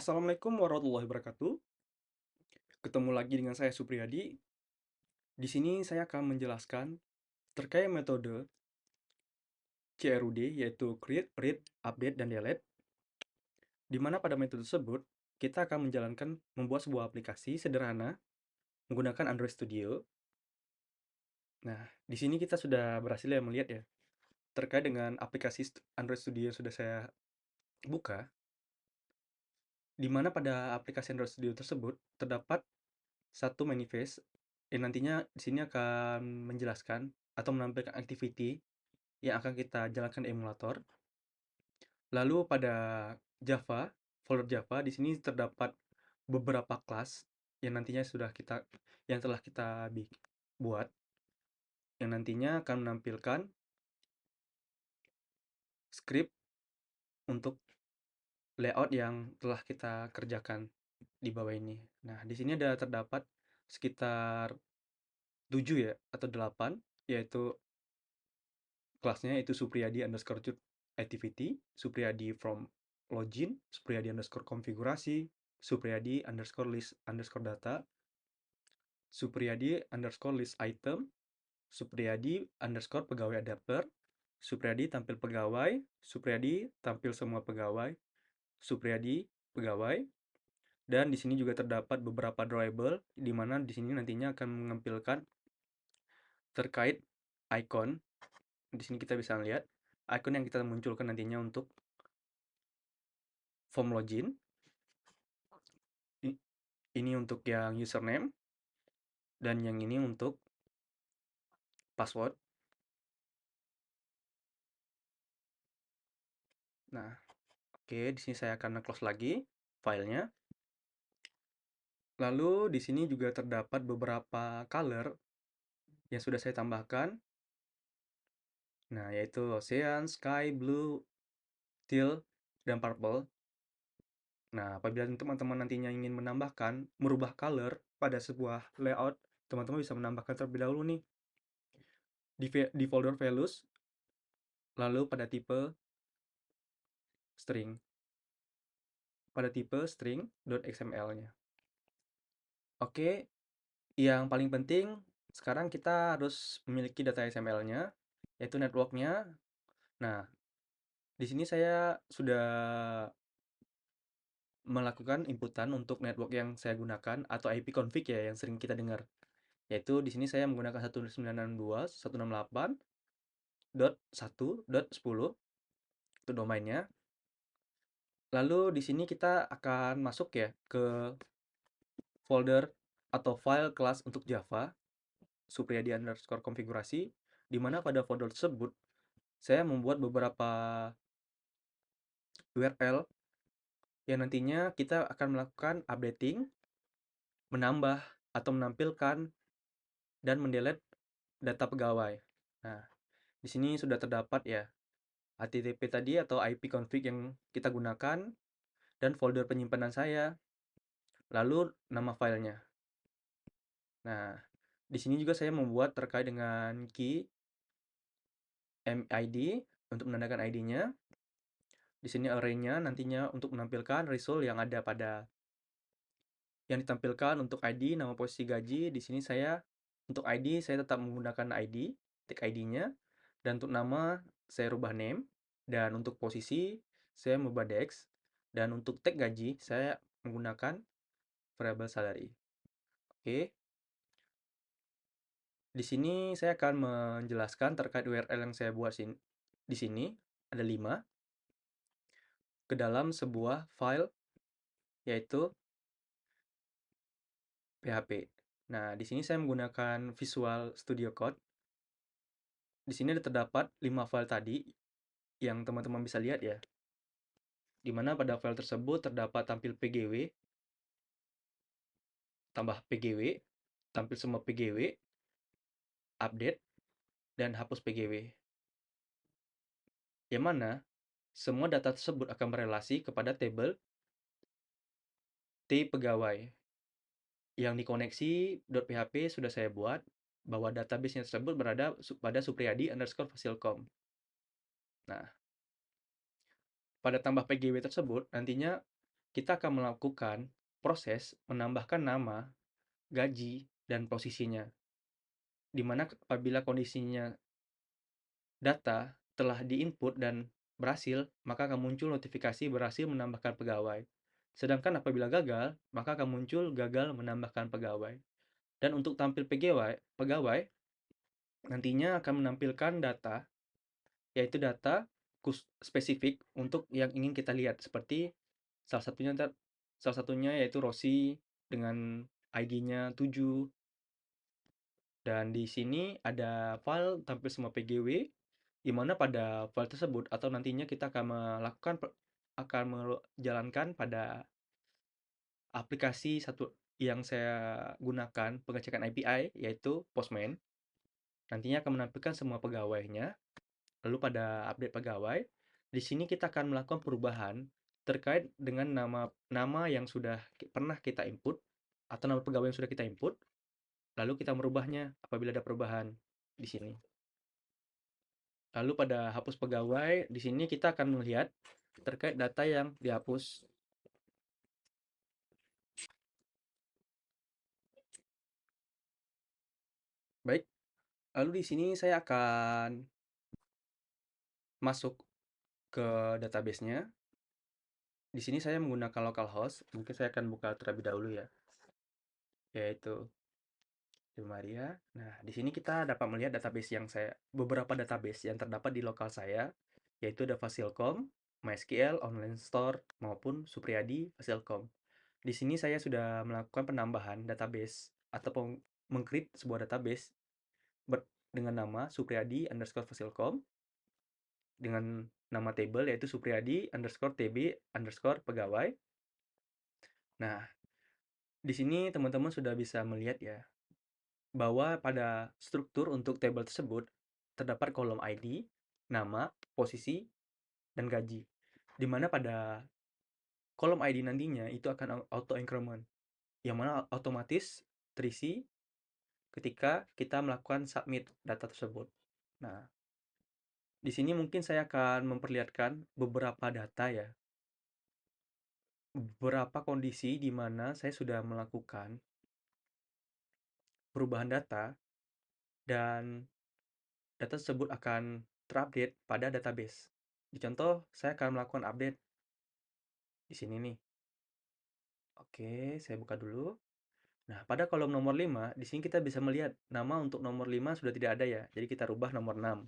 Assalamualaikum warahmatullahi wabarakatuh. Ketemu lagi dengan saya Supriyadi. Di sini saya akan menjelaskan terkait metode CRUD, yaitu Create, Read, Update, dan Delete, di mana pada metode tersebut kita akan membuat sebuah aplikasi sederhana menggunakan Android Studio. Nah, di sini kita sudah berhasil ya melihat ya, terkait dengan aplikasi Android Studio yang sudah saya buka, di mana pada aplikasi Android Studio tersebut terdapat satu manifest yang nantinya di sini akan menjelaskan atau menampilkan activity yang akan kita jalankan di emulator. Lalu pada Java, folder Java di sini terdapat beberapa kelas yang nantinya telah kita buat, yang nantinya akan menampilkan script untuk layout yang telah kita kerjakan di bawah ini. Nah, di sini terdapat sekitar 7 ya atau 8, yaitu kelasnya itu Supriyadi underscore activity, Supriyadi from login, Supriyadi underscore konfigurasi, Supriyadi underscore list underscore data, Supriyadi underscore list item, Supriyadi underscore pegawai adapter, Supriyadi tampil pegawai, Supriyadi tampil semua pegawai, Supriyadi pegawai, dan di sini juga terdapat beberapa drawable di mana di sini nantinya akan menampilkan terkait icon. Di sini kita bisa lihat icon yang kita munculkan nantinya untuk form login. Ini untuk yang username dan yang ini untuk password. Nah, oke, di sini saya akan close lagi filenya. Lalu di sini juga terdapat beberapa color yang sudah saya tambahkan. Nah, yaitu ocean, sky, blue, teal, dan purple. Nah, apabila teman-teman nantinya ingin merubah color pada sebuah layout, teman-teman bisa menambahkan terlebih dahulu nih di folder values, lalu pada tipe string.xml-nya. Oke, yang paling penting sekarang kita harus memiliki data XML-nya, yaitu network-nya. Nah, di sini saya sudah melakukan inputan untuk network yang saya gunakan atau IP config ya yang sering kita dengar. Yaitu di sini saya menggunakan 192.168.1.10 itu domainnya. Lalu di sini kita akan masuk ya ke folder atau file kelas untuk Java, Supriyadi underscore konfigurasi, di mana pada folder tersebut saya membuat beberapa URL yang nantinya kita akan melakukan updating, menambah atau menampilkan dan mendelete data pegawai. Nah, di sini sudah terdapat ya HTTP tadi atau IP config yang kita gunakan dan folder penyimpanan saya, lalu nama filenya. Nah, di sini juga saya membuat terkait dengan key MID untuk menandakan ID-nya. Di sini array-nya nantinya untuk menampilkan result yang ada pada yang ditampilkan untuk ID, nama posisi gaji. Di sini untuk ID saya tetap menggunakan ID, tag ID-nya, dan untuk nama saya rubah name, dan untuk posisi saya merubah dex, dan untuk tag gaji saya menggunakan variable salary. Oke. Di sini saya akan menjelaskan terkait URL yang saya buat di sini ada 5 ke dalam sebuah file yaitu PHP. Nah, di sini saya menggunakan Visual Studio Code. Di sini terdapat 5 file tadi yang teman-teman bisa lihat ya. Di mana pada file tersebut terdapat tampil PGW, tambah PGW, tampil semua PGW, update, dan hapus PGW. Yang mana semua data tersebut akan berelasi kepada tabel T pegawai yang dikoneksi .php sudah saya buat bahwa database tersebut berada pada Supriyadi underscore Fasilkom. Nah, pada tambah PGW tersebut nantinya kita akan melakukan proses menambahkan nama, gaji, dan posisinya. Di mana apabila kondisinya data telah diinput dan berhasil, maka akan muncul notifikasi berhasil menambahkan pegawai. Sedangkan apabila gagal, maka akan muncul gagal menambahkan pegawai. Dan untuk tampil pegawai nantinya akan menampilkan data, yaitu data spesifik untuk yang ingin kita lihat, seperti salah satunya salah satunya yaitu Rossi dengan ID-nya 7. Dan di sini ada file tampil semua PGW, di mana pada file tersebut atau nantinya kita akan menjalankan pada aplikasi satu yang saya gunakan pengecekan API, yaitu Postman. Nantinya akan menampilkan semua pegawainya. Lalu pada update pegawai, di sini kita akan melakukan perubahan terkait dengan nama yang sudah pernah kita input atau nama pegawai yang sudah kita input, lalu kita merubahnya apabila ada perubahan di sini. Lalu pada hapus pegawai, di sini kita akan melihat terkait data yang dihapus. Baik, lalu di sini saya akan masuk ke database-nya. Di sini saya menggunakan localhost. Mungkin saya akan buka terlebih dahulu ya, yaitu Maria. Nah, di sini kita dapat melihat beberapa database yang terdapat di lokal saya, yaitu ada Fasilkom, MySQL, Online Store, maupun Supriyadi, Fasilkom. Di sini saya sudah melakukan penambahan database atau mengcreate sebuah database dengan nama Supriyadi underscore Fasilkom dengan nama table yaitu Supriyadi underscore TB underscore pegawai. Nah, di sini teman-teman sudah bisa melihat ya, bahwa pada struktur untuk table tersebut terdapat kolom ID, nama, posisi, dan gaji. Di mana pada kolom ID nantinya itu akan auto increment, yang mana otomatis terisi ketika kita melakukan submit data tersebut. Nah, di sini mungkin saya akan memperlihatkan beberapa data ya, beberapa kondisi di mana saya sudah melakukan perubahan data dan data tersebut akan terupdate pada database. Di contoh, saya akan melakukan update di sini nih. Oke, saya buka dulu. Nah, pada kolom nomor 5, di sini kita bisa melihat nama untuk nomor 5 sudah tidak ada ya. Jadi kita rubah nomor 6.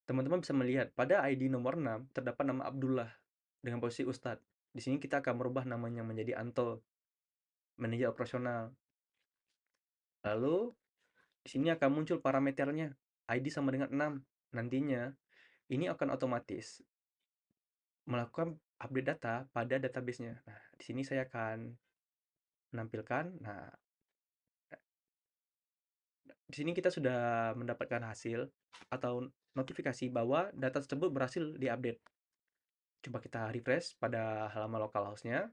Teman-teman bisa melihat pada ID nomor 6 terdapat nama Abdullah dengan posisi Ustadz. Di sini kita akan merubah namanya menjadi Anto, manajer operasional. Lalu di sini akan muncul parameternya. ID sama dengan 6. Nantinya ini akan otomatis melakukan update data pada database-nya. Nah, di sini saya akan menampilkan. Nah, di sini kita sudah mendapatkan hasil atau notifikasi bahwa data tersebut berhasil diupdate. Coba kita refresh pada halaman localhost-nya.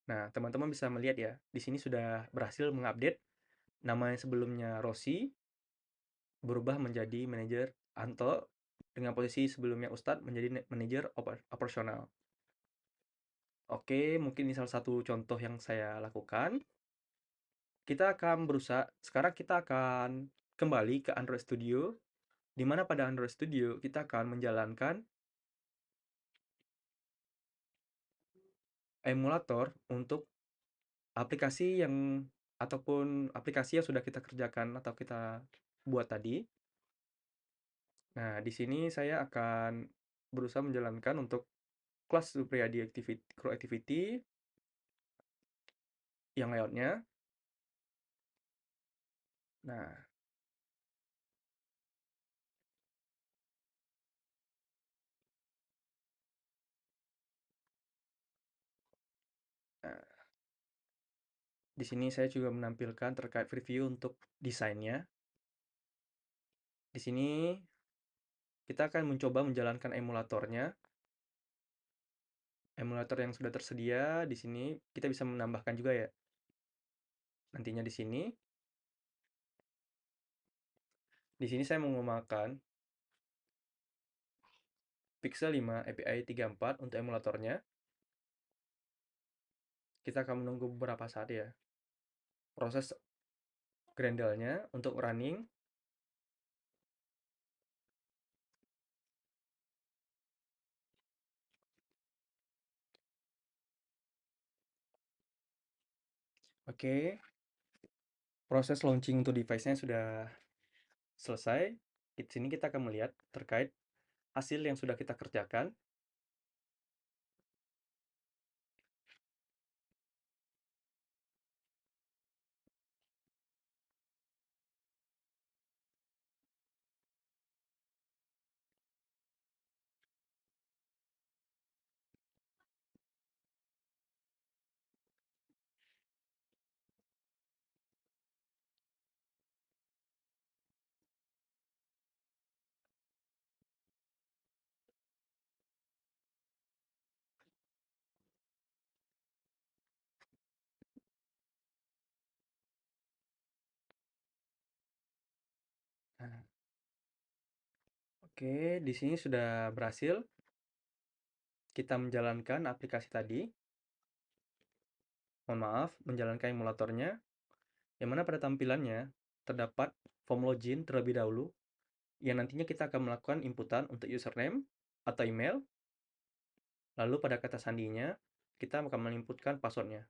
Nah, teman-teman bisa melihat ya, di sini sudah berhasil mengupdate nama yang sebelumnya Rossi berubah menjadi manajer Anto dengan posisi sebelumnya Ustadz menjadi manajer operasional. Oke, mungkin ini salah satu contoh yang saya lakukan. Kita akan berusaha, sekarang kita akan kembali ke Android Studio, di mana pada Android Studio kita akan menjalankan emulator untuk aplikasi aplikasi yang sudah kita kerjakan atau kita buat tadi. Nah, di sini saya akan berusaha menjalankan untuk kelas Supriyadi Crew Activity yang layoutnya. Nah, nah, di sini saya juga menampilkan terkait preview untuk desainnya. Di sini kita akan mencoba menjalankan emulatornya. Emulator yang sudah tersedia di sini kita bisa menambahkan juga ya. Nantinya di sini. Di sini saya menggunakan Pixel 5 API 34 untuk emulatornya. kita akan menunggu beberapa saat ya. Proses Gradle-nya untuk running. Oke, proses launching untuk device-nya sudah selesai. Di sini kita akan melihat terkait hasil yang sudah kita kerjakan. Nah, oke, di sini sudah berhasil kita menjalankan aplikasi tadi. Mohon maaf, menjalankan emulatornya, yang mana pada tampilannya terdapat form login terlebih dahulu, yang nantinya kita akan melakukan inputan untuk username atau email, lalu pada kata sandinya, kita akan menginputkan passwordnya.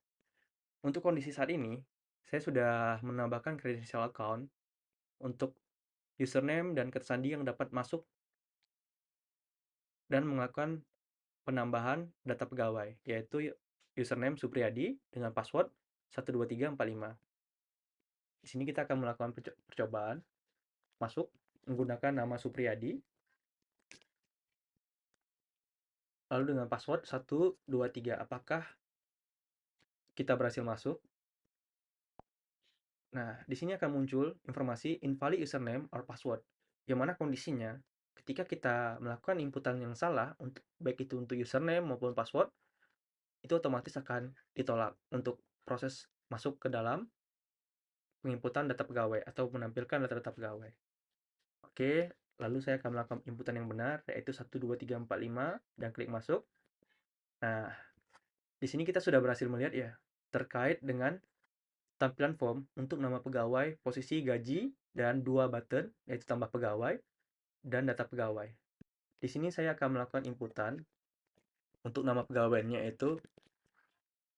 Untuk kondisi saat ini, saya sudah menambahkan credential account untuk username dan kata sandi yang dapat masuk dan melakukan penambahan data pegawai, yaitu username Supriyadi dengan password 12345. Di sini kita akan melakukan percobaan masuk menggunakan nama Supriyadi, lalu dengan password 123. Apakah kita berhasil masuk? Nah, di sini akan muncul informasi invalid username or password, yang mana kondisinya ketika kita melakukan inputan yang salah, baik itu untuk username maupun password, itu otomatis akan ditolak untuk proses masuk ke dalam penginputan data pegawai atau menampilkan data-data pegawai. Oke, lalu saya akan melakukan inputan yang benar, yaitu 12345 dan klik masuk. Nah, di sini kita sudah berhasil melihat ya, terkait dengan tampilan form untuk nama pegawai, posisi gaji, dan dua button, yaitu tambah pegawai dan data pegawai. Di sini saya akan melakukan inputan untuk nama pegawainya, yaitu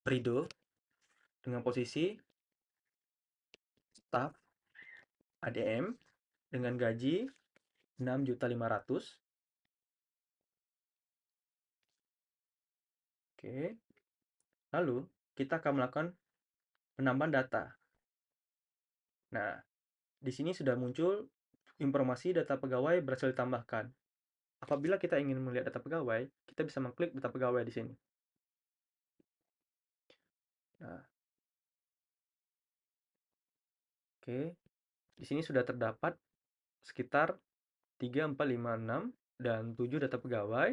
Rido, dengan posisi staff ADM dengan gaji 6.500.000. Oke. Lalu kita akan melakukan penambahan data. Nah, di sini sudah muncul informasi data pegawai berhasil ditambahkan. Apabila kita ingin melihat data pegawai, kita bisa mengklik data pegawai di sini. Nah, oke. Di sini sudah terdapat sekitar 3, 4, 5, 6, dan 7 data pegawai.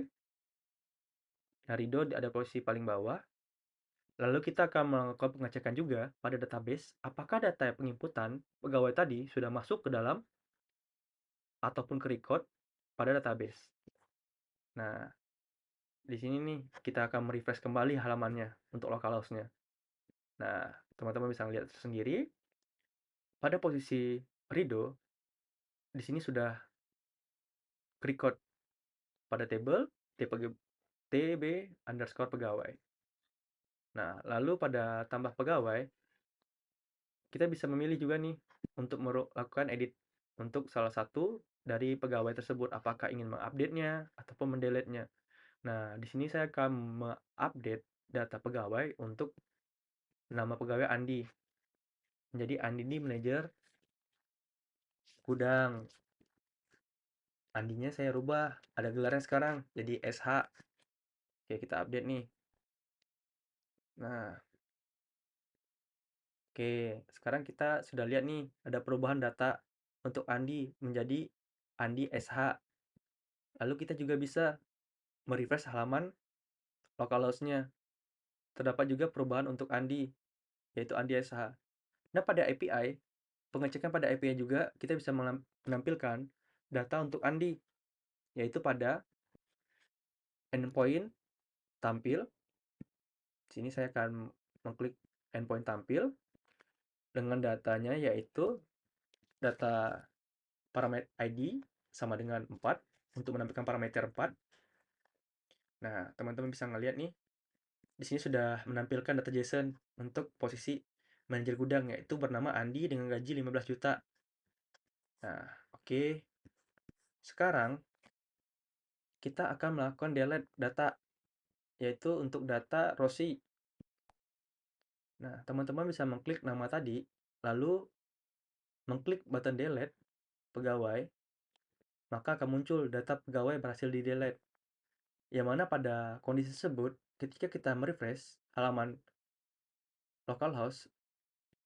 Nah, Rido ada posisi paling bawah. Lalu kita akan melakukan pengecekan juga pada database apakah data penginputan pegawai tadi sudah masuk ke dalam ataupun ke record pada database. Nah, di sini nih kita akan merefresh kembali halamannya untuk localhost-nya. Nah, teman-teman bisa lihat sendiri pada posisi Rido di sini sudah record pada table tb underscore pegawai. Nah, lalu pada tambah pegawai, kita bisa memilih juga nih untuk melakukan edit untuk salah satu dari pegawai tersebut, apakah ingin mengupdate-nya ataupun mendelete-nya. Nah, di sini saya akan mengupdate data pegawai untuk nama pegawai Andi. Jadi Andi ini manajer gudang. Andinya saya rubah, ada gelarnya sekarang jadi SH. Oke, kita update nih. Nah, oke, sekarang kita sudah lihat nih ada perubahan data untuk Andi menjadi Andi SH. Lalu kita juga bisa merefresh halaman localhost-nya. Terdapat juga perubahan untuk Andi, yaitu Andi SH. Nah, pada API, pengecekan pada API juga kita bisa menampilkan data untuk Andi, yaitu pada endpoint tampil. Sini saya akan mengklik endpoint tampil dengan datanya, yaitu data parameter ID sama dengan 4 untuk menampilkan parameter 4. Nah, teman-teman bisa ngelihat nih, di sini sudah menampilkan data JSON untuk posisi manajer gudang, yaitu bernama Andi dengan gaji 15 juta. Nah, oke. Sekarang kita akan melakukan delete data, yaitu untuk data Rossi. Nah, teman-teman bisa mengklik nama tadi, lalu mengklik button delete pegawai, maka akan muncul data pegawai berhasil di-delete. Yang mana pada kondisi tersebut, ketika kita merefresh halaman localhost,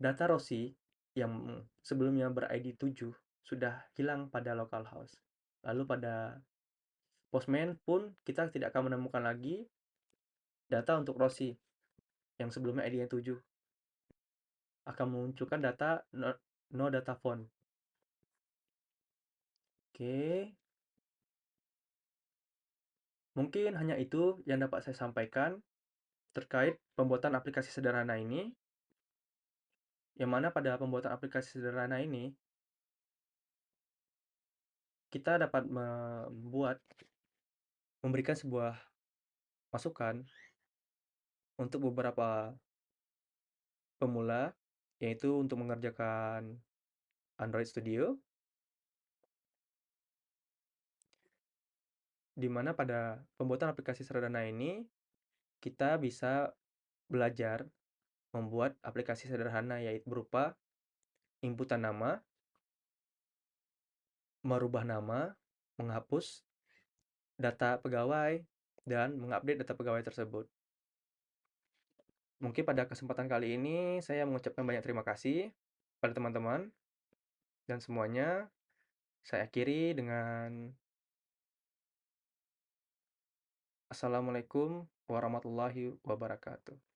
data Rossi yang sebelumnya ber-ID 7 sudah hilang pada localhost. Lalu pada Postman pun kita tidak akan menemukan lagi data untuk Rossi yang sebelumnya ID-nya 7. Akan memunculkan data no data font. Oke. Mungkin hanya itu yang dapat saya sampaikan terkait pembuatan aplikasi sederhana ini, yang mana pada pembuatan aplikasi sederhana ini, kita dapat memberikan sebuah masukan untuk beberapa pemula, yaitu untuk mengerjakan Android Studio, di mana pada pembuatan aplikasi sederhana ini, kita bisa belajar membuat aplikasi sederhana, yaitu berupa inputan nama, merubah nama, menghapus data pegawai, dan mengupdate data pegawai tersebut. Mungkin pada kesempatan kali ini saya mengucapkan banyak terima kasih pada teman-teman dan semuanya. Saya akhiri dengan Assalamualaikum warahmatullahi wabarakatuh.